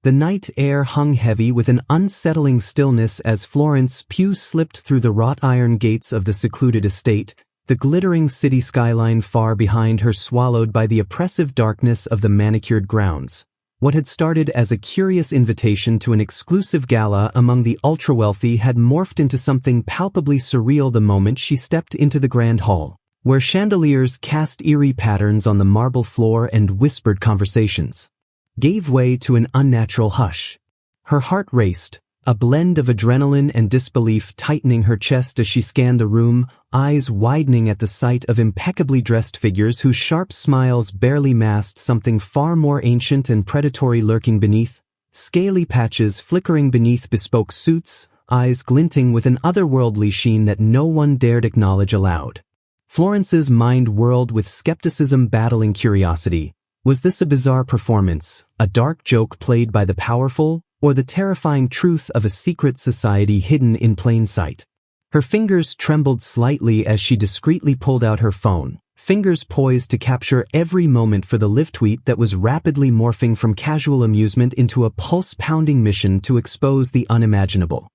The night air hung heavy with an unsettling stillness as Florence Pugh slipped through the wrought iron gates of the secluded estate, the glittering city skyline far behind her swallowed by the oppressive darkness of the manicured grounds. What had started as a curious invitation to an exclusive gala among the ultra-wealthy had morphed into something palpably surreal the moment she stepped into the grand hall, where chandeliers cast eerie patterns on the marble floor and whispered conversations gave way to an unnatural hush. Her heart raced, a blend of adrenaline and disbelief tightening her chest as she scanned the room, eyes widening at the sight of impeccably dressed figures whose sharp smiles barely masked something far more ancient and predatory lurking beneath, scaly patches flickering beneath bespoke suits, eyes glinting with an otherworldly sheen that no one dared acknowledge aloud. Florence's mind whirled with skepticism battling curiosity. Was this a bizarre performance, a dark joke played by the powerful, or the terrifying truth of a secret society hidden in plain sight? Her fingers trembled slightly as she discreetly pulled out her phone, fingers poised to capture every moment for the live tweet that was rapidly morphing from casual amusement into a pulse-pounding mission to expose the unimaginable.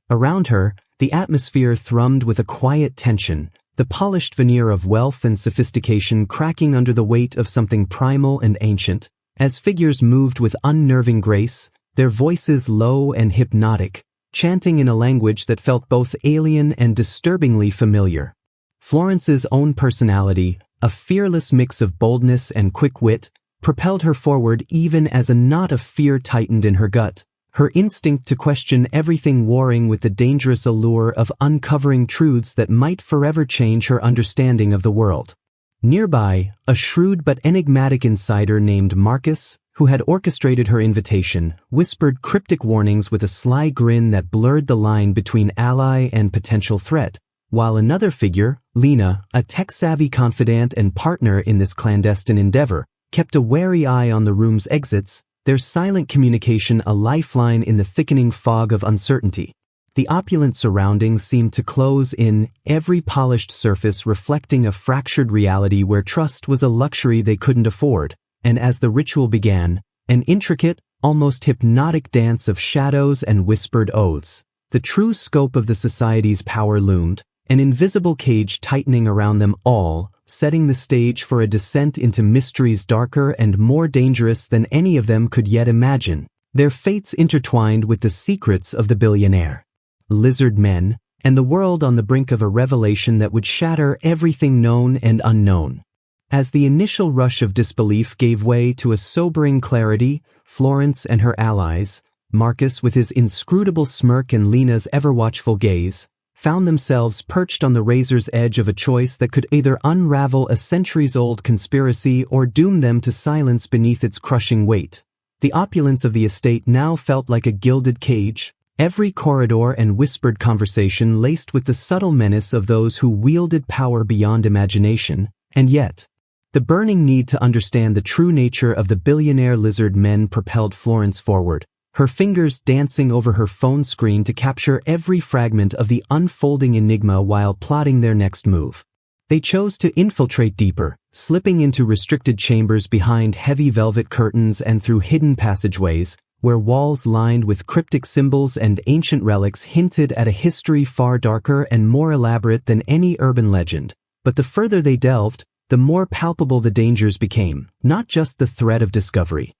Around her, the atmosphere thrummed with a quiet tension, the polished veneer of wealth and sophistication cracking under the weight of something primal and ancient, as figures moved with unnerving grace, their voices low and hypnotic, chanting in a language that felt both alien and disturbingly familiar. Florence's own personality, a fearless mix of boldness and quick wit, propelled her forward even as a knot of fear tightened in her gut, her instinct to question everything warring with the dangerous allure of uncovering truths that might forever change her understanding of the world. Nearby, a shrewd but enigmatic insider named Marcus, who had orchestrated her invitation, whispered cryptic warnings with a sly grin that blurred the line between ally and potential threat, while another figure, Lena, a tech-savvy confidant and partner in this clandestine endeavor, kept a wary eye on the room's exits, their silent communication a lifeline in the thickening fog of uncertainty. The opulent surroundings seemed to close in, every polished surface reflecting a fractured reality where trust was a luxury they couldn't afford, and as the ritual began, an intricate, almost hypnotic dance of shadows and whispered oaths, the true scope of the society's power loomed, an invisible cage tightening around them all, setting the stage for a descent into mysteries darker and more dangerous than any of them could yet imagine, their fates intertwined with the secrets of the billionaire, lizard men, and the world on the brink of a revelation that would shatter everything known and unknown. As the initial rush of disbelief gave way to a sobering clarity, Florence and her allies, Marcus with his inscrutable smirk and Lena's ever-watchful gaze, found themselves perched on the razor's edge of a choice that could either unravel a centuries-old conspiracy or doom them to silence beneath its crushing weight. The opulence of the estate now felt like a gilded cage, every corridor and whispered conversation laced with the subtle menace of those who wielded power beyond imagination, and yet, the burning need to understand the true nature of the billionaire lizard men propelled Florence forward, her fingers dancing over her phone screen to capture every fragment of the unfolding enigma while plotting their next move. They chose to infiltrate deeper, slipping into restricted chambers behind heavy velvet curtains and through hidden passageways, where walls lined with cryptic symbols and ancient relics hinted at a history far darker and more elaborate than any urban legend. But the further they delved, the more palpable the dangers became, not just the threat of discovery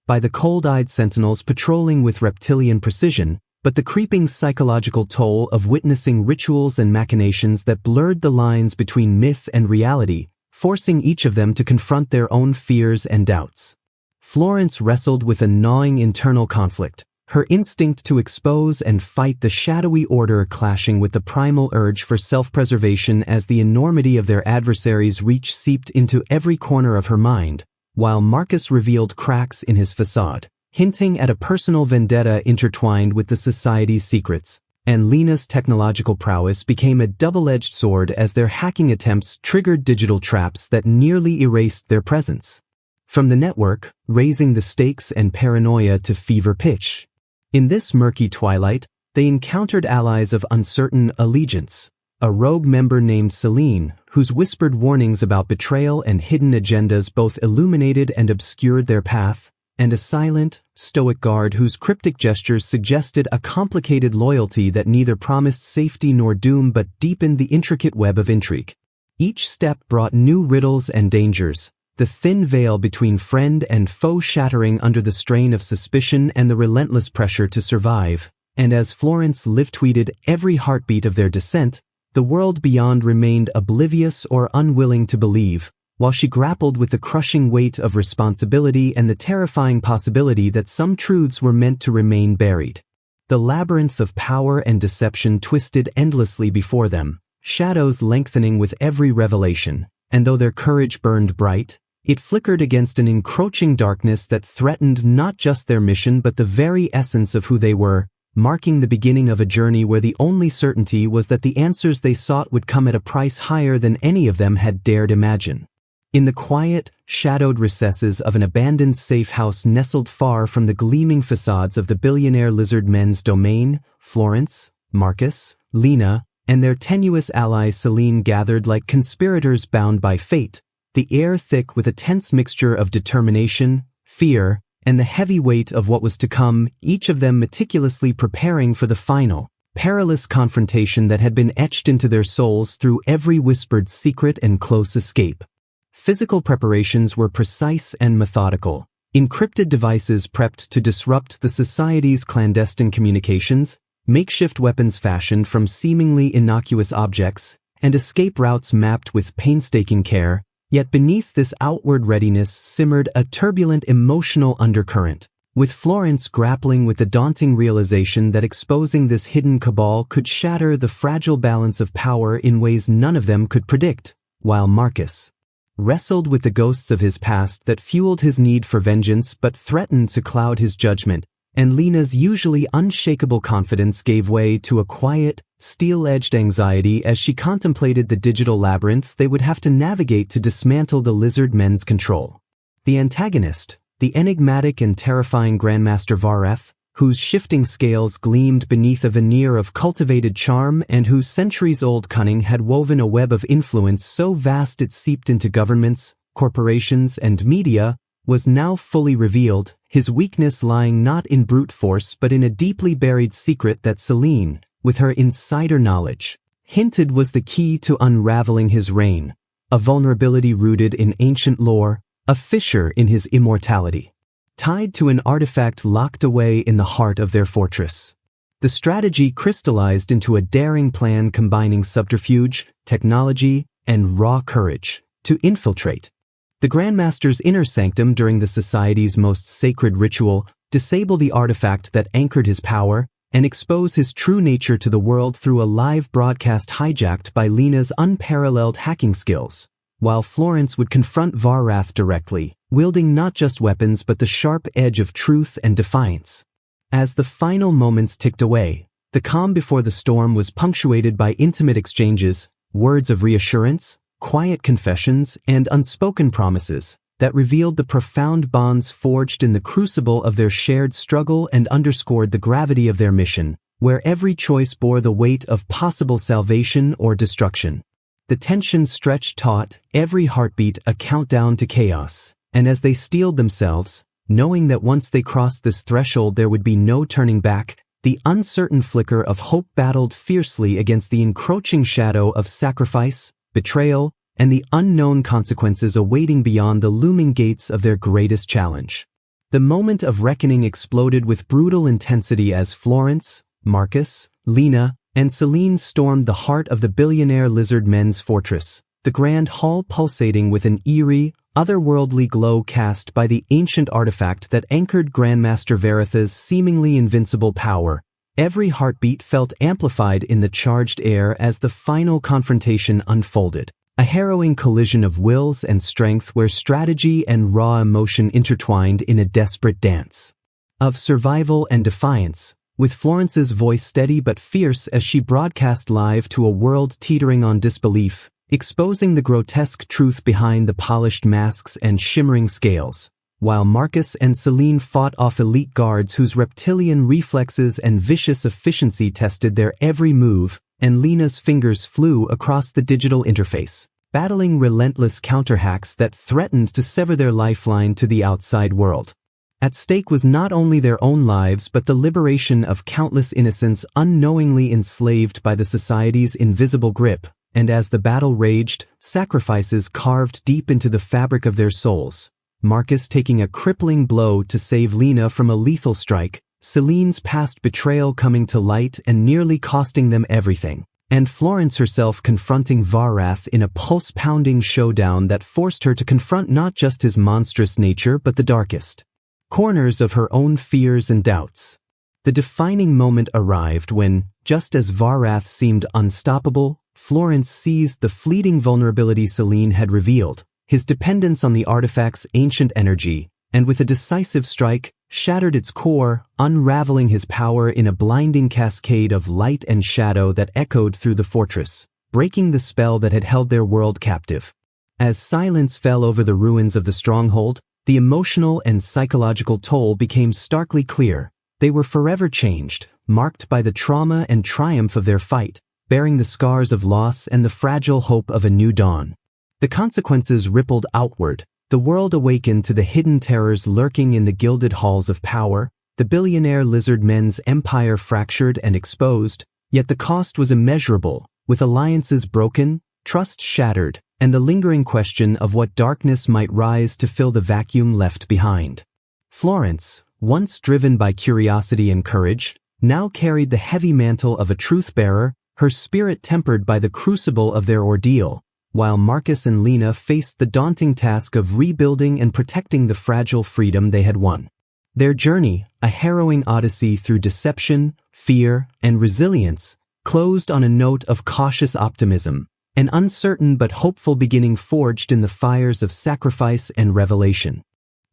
by the cold-eyed sentinels patrolling with reptilian precision, but the creeping psychological toll of witnessing rituals and machinations that blurred the lines between myth and reality, forcing each of them to confront their own fears and doubts. Florence wrestled with a gnawing internal conflict, her instinct to expose and fight the shadowy order clashing with the primal urge for self-preservation as the enormity of their adversaries' reach seeped into every corner of her mind, while Marcus revealed cracks in his facade, hinting at a personal vendetta intertwined with the society's secrets, and Lena's technological prowess became a double-edged sword as their hacking attempts triggered digital traps that nearly erased their presence. From the network, raising the stakes and paranoia to fever pitch. In this murky twilight, they encountered allies of uncertain allegiance, a rogue member named Celine, whose whispered warnings about betrayal and hidden agendas both illuminated and obscured their path, and a silent, stoic guard whose cryptic gestures suggested a complicated loyalty that neither promised safety nor doom but deepened the intricate web of intrigue. Each step brought new riddles and dangers, the thin veil between friend and foe shattering under the strain of suspicion and the relentless pressure to survive. And as Florence live-tweeted every heartbeat of their descent, the world beyond remained oblivious or unwilling to believe, while she grappled with the crushing weight of responsibility and the terrifying possibility that some truths were meant to remain buried. The labyrinth of power and deception twisted endlessly before them, shadows lengthening with every revelation, and though their courage burned bright, it flickered against an encroaching darkness that threatened not just their mission but the very essence of who they were, marking the beginning of a journey where the only certainty was that the answers they sought would come at a price higher than any of them had dared imagine. In the quiet, shadowed recesses of an abandoned safe house nestled far from the gleaming facades of the billionaire lizard men's domain, Florence, Marcus, Lena, and their tenuous ally Celine gathered like conspirators bound by fate, the air thick with a tense mixture of determination, fear, and the heavy weight of what was to come, each of them meticulously preparing for the final, perilous confrontation that had been etched into their souls through every whispered secret and close escape. Physical preparations were precise and methodical, encrypted devices prepped to disrupt the society's clandestine communications, makeshift weapons fashioned from seemingly innocuous objects, and escape routes mapped with painstaking care. Yet beneath this outward readiness simmered a turbulent emotional undercurrent, with Florence grappling with the daunting realization that exposing this hidden cabal could shatter the fragile balance of power in ways none of them could predict, while Marcus wrestled with the ghosts of his past that fueled his need for vengeance but threatened to cloud his judgment, and Lena's usually unshakable confidence gave way to a quiet, steel-edged anxiety as she contemplated the digital labyrinth they would have to navigate to dismantle the lizard men's control. The antagonist, the enigmatic and terrifying Grandmaster Varath, whose shifting scales gleamed beneath a veneer of cultivated charm and whose centuries-old cunning had woven a web of influence so vast it seeped into governments, corporations, and media, was now fully revealed, his weakness lying not in brute force but in a deeply buried secret that Celine, with her insider knowledge, hinted was the key to unraveling his reign, a vulnerability rooted in ancient lore, a fissure in his immortality, tied to an artifact locked away in the heart of their fortress. The strategy crystallized into a daring plan combining subterfuge, technology, and raw courage to infiltrate the Grandmaster's inner sanctum during the society's most sacred ritual, disable the artifact that anchored his power, and expose his true nature to the world through a live broadcast hijacked by Lena's unparalleled hacking skills, while Florence would confront Varath directly, wielding not just weapons but the sharp edge of truth and defiance. As the final moments ticked away, the calm before the storm was punctuated by intimate exchanges, words of reassurance, quiet confessions, and unspoken promises that revealed the profound bonds forged in the crucible of their shared struggle and underscored the gravity of their mission, where every choice bore the weight of possible salvation or destruction. The tension stretched taut, every heartbeat a countdown to chaos, and as they steeled themselves, knowing that once they crossed this threshold there would be no turning back, the uncertain flicker of hope battled fiercely against the encroaching shadow of sacrifice, betrayal, and the unknown consequences awaiting beyond the looming gates of their greatest challenge. The moment of reckoning exploded with brutal intensity as Florence, Marcus, Lena, and Celine stormed the heart of the billionaire lizard men's fortress, the grand hall pulsating with an eerie, otherworldly glow cast by the ancient artifact that anchored Grandmaster Varath's seemingly invincible power. Every heartbeat felt amplified in the charged air as the final confrontation unfolded, a harrowing collision of wills and strength where strategy and raw emotion intertwined in a desperate dance of survival and defiance, with Florence's voice steady but fierce as she broadcast live to a world teetering on disbelief, exposing the grotesque truth behind the polished masks and shimmering scales, while Marcus and Celine fought off elite guards whose reptilian reflexes and vicious efficiency tested their every move, and Lena's fingers flew across the digital interface, battling relentless counterhacks that threatened to sever their lifeline to the outside world. At stake was not only their own lives but the liberation of countless innocents unknowingly enslaved by the society's invisible grip, and as the battle raged, sacrifices carved deep into the fabric of their souls. Marcus taking a crippling blow to save Lena from a lethal strike, Celine's past betrayal coming to light and nearly costing them everything, and Florence herself confronting Varrath in a pulse-pounding showdown that forced her to confront not just his monstrous nature but the darkest corners of her own fears and doubts. The defining moment arrived when, just as Varrath seemed unstoppable, Florence seized the fleeting vulnerability Celine had revealed, his dependence on the artifact's ancient energy, and with a decisive strike, shattered its core, unraveling his power in a blinding cascade of light and shadow that echoed through the fortress, breaking the spell that had held their world captive. As silence fell over the ruins of the stronghold, the emotional and psychological toll became starkly clear. They were forever changed, marked by the trauma and triumph of their fight, bearing the scars of loss and the fragile hope of a new dawn. The consequences rippled outward. The world awakened to the hidden terrors lurking in the gilded halls of power, the billionaire lizard men's empire fractured and exposed, yet the cost was immeasurable, with alliances broken, trust shattered, and the lingering question of what darkness might rise to fill the vacuum left behind. Florence, once driven by curiosity and courage, now carried the heavy mantle of a truth-bearer, her spirit tempered by the crucible of their ordeal, while Marcus and Lena faced the daunting task of rebuilding and protecting the fragile freedom they had won. Their journey, a harrowing odyssey through deception, fear, and resilience, closed on a note of cautious optimism, an uncertain but hopeful beginning forged in the fires of sacrifice and revelation.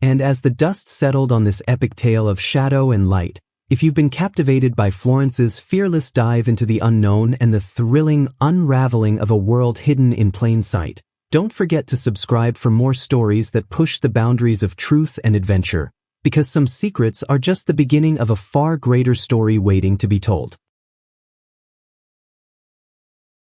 And as the dust settled on this epic tale of shadow and light, if you've been captivated by Florence's fearless dive into the unknown and the thrilling unraveling of a world hidden in plain sight, don't forget to subscribe for more stories that push the boundaries of truth and adventure, because some secrets are just the beginning of a far greater story waiting to be told.